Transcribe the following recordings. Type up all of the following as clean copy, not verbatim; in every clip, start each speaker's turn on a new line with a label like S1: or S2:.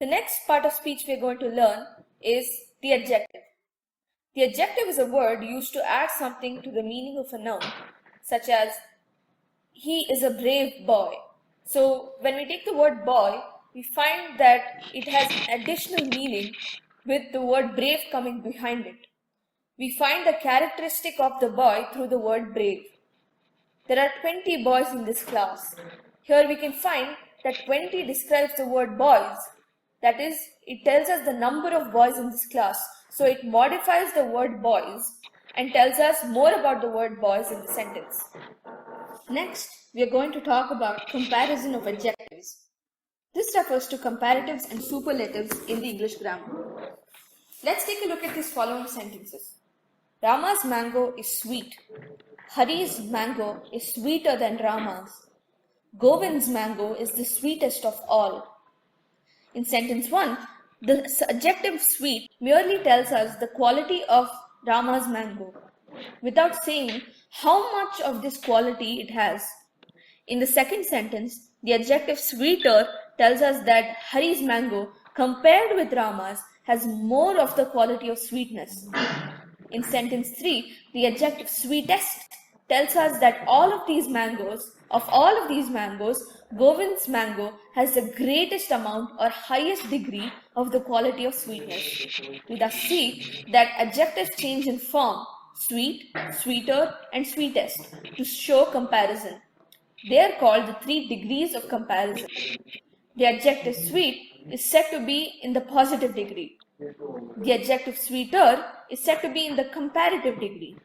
S1: The next part of speech we are going to learn is the adjective. The adjective is a word used to add something to the meaning of a noun, such as he is a brave boy. So when we take the word boy, we find that it has additional meaning with the word brave coming behind it. We find the characteristic of the boy through the word brave. There are 20 boys in this class. Here we can find that 20 describes the word boys. That is, it tells us the number of boys in this class. So it modifies the word boys and tells us more about the word boys in the sentence. Next, we are going to talk about comparison of adjectives. This refers to comparatives and superlatives in the English grammar. Let's take a look at these following sentences. Rama's mango is sweet. Hari's mango is sweeter than Rama's. Govind's mango is the sweetest of all. In sentence 1, the adjective sweet merely tells us the quality of Rama's mango, without saying how much of this quality it has. In the second sentence, the adjective sweeter tells us that Hari's mango, compared with Rama's, has more of the quality of sweetness. In sentence 3, the adjective sweetest tells us that of all of these mangoes, Govind's mango has the greatest amount or highest degree of the quality of sweetness. We thus see that adjectives change in form, sweet, sweeter, and sweetest, to show comparison. They are called the 3 degrees of comparison. The adjective sweet is said to be in the positive degree. The adjective sweeter is said to be in the comparative degree.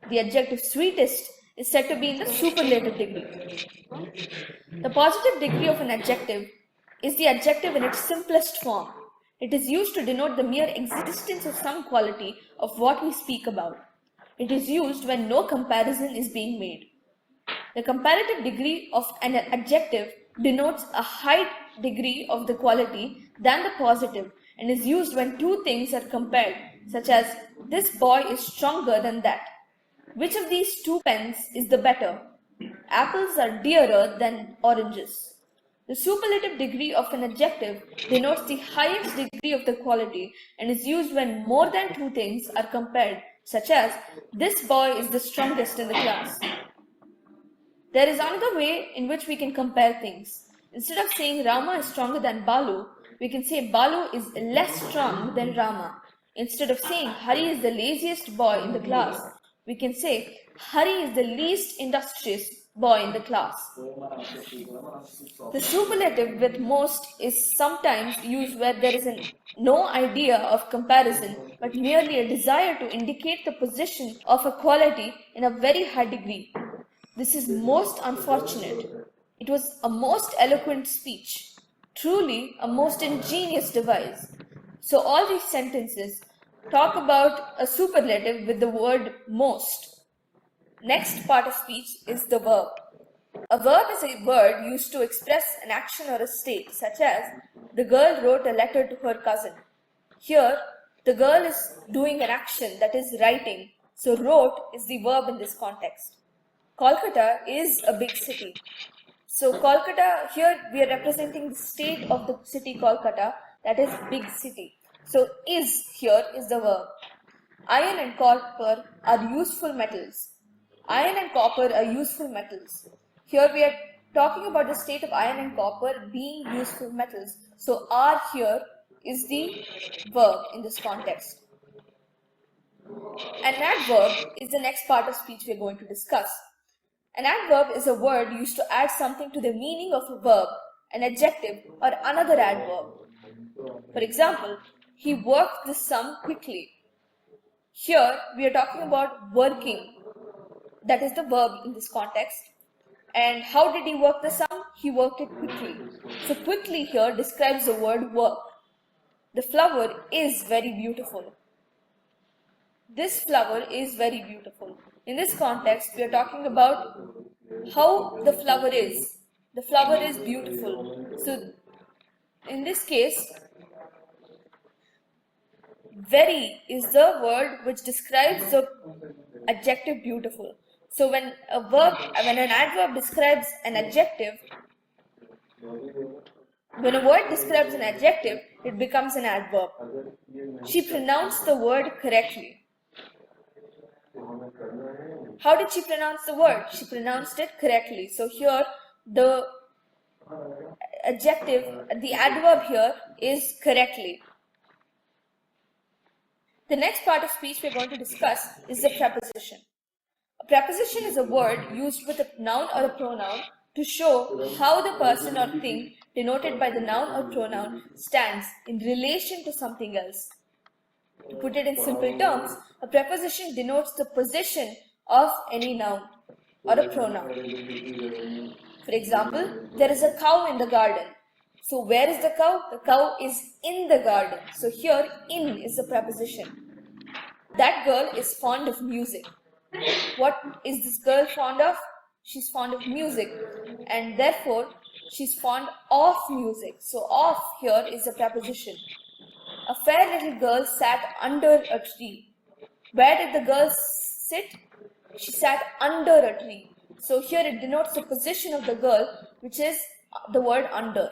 S1: The adjective sweetest is said to be in the superlative degree. The positive degree of an adjective is the adjective in its simplest form. It is used to denote the mere existence of some quality of what we speak about. It is used when no comparison is being made. The comparative degree of an adjective denotes a high degree of the quality than the positive and is used when two things are compared, such as this boy is stronger than that. Which of these 2 pens is the better? Apples are dearer than oranges. The superlative degree of an adjective denotes the highest degree of the quality and is used when more than 2 things are compared, such as this boy is the strongest in the class. There is another way in which we can compare things. Instead of saying Rama is stronger than Balu, we can say Balu is less strong than Rama. Instead of saying Hari is the laziest boy in the class, we can say Hari is the least industrious boy in the class. The superlative with most is sometimes used where there is no idea of comparison, but merely a desire to indicate the position of a quality in a very high degree. This is most unfortunate. It was a most eloquent speech, truly a most ingenious device. So all these sentences talk about a superlative with the word most. Next part of speech is the verb. A verb is a word used to express an action or a state, such as the girl wrote a letter to her cousin. Here, the girl is doing an action, that is writing, so wrote is the verb in this context. Kolkata is a big city. So Kolkata, here we are representing the state of the city Kolkata, that is big city. So is here is the verb. Iron and copper are useful metals. Iron and copper are useful metals. Here we are talking about the state of iron and copper being useful metals. So are here is the verb in this context. An adverb is the next part of speech we are going to discuss. An adverb is a word used to add something to the meaning of a verb, an adjective, or another adverb. For example, he worked the sum quickly. Here we are talking about working. That is the verb in this context. And how did he work the sum? He worked it quickly. So quickly here describes the word work. The flower is very beautiful. This flower is very beautiful. In this context, we are talking about how the flower is. The flower is beautiful. So, in this case, very is the word which describes the adjective beautiful. So, when an adverb describes an adjective, When a word describes an adjective, it becomes an adverb. She pronounced the word correctly. How did she pronounce the word? She pronounced it correctly. So here the adverb here is correctly. The next part of speech we're going to discuss is the preposition. A preposition is a word used with a noun or a pronoun to show how the person or thing denoted by the noun or pronoun stands in relation to something else. To put it in simple terms, a preposition denotes the position of any noun or a pronoun. For example, there is a cow in the garden. So where is the cow? The cow is in the garden. So here, in is the preposition. That girl is fond of music. What is this girl fond of? She's fond of music, and therefore she's fond of music. So of here is a preposition. A fair little girl sat under a tree. Where did the girl sit? She sat under a tree. So here it denotes the position of the girl, which is the word under.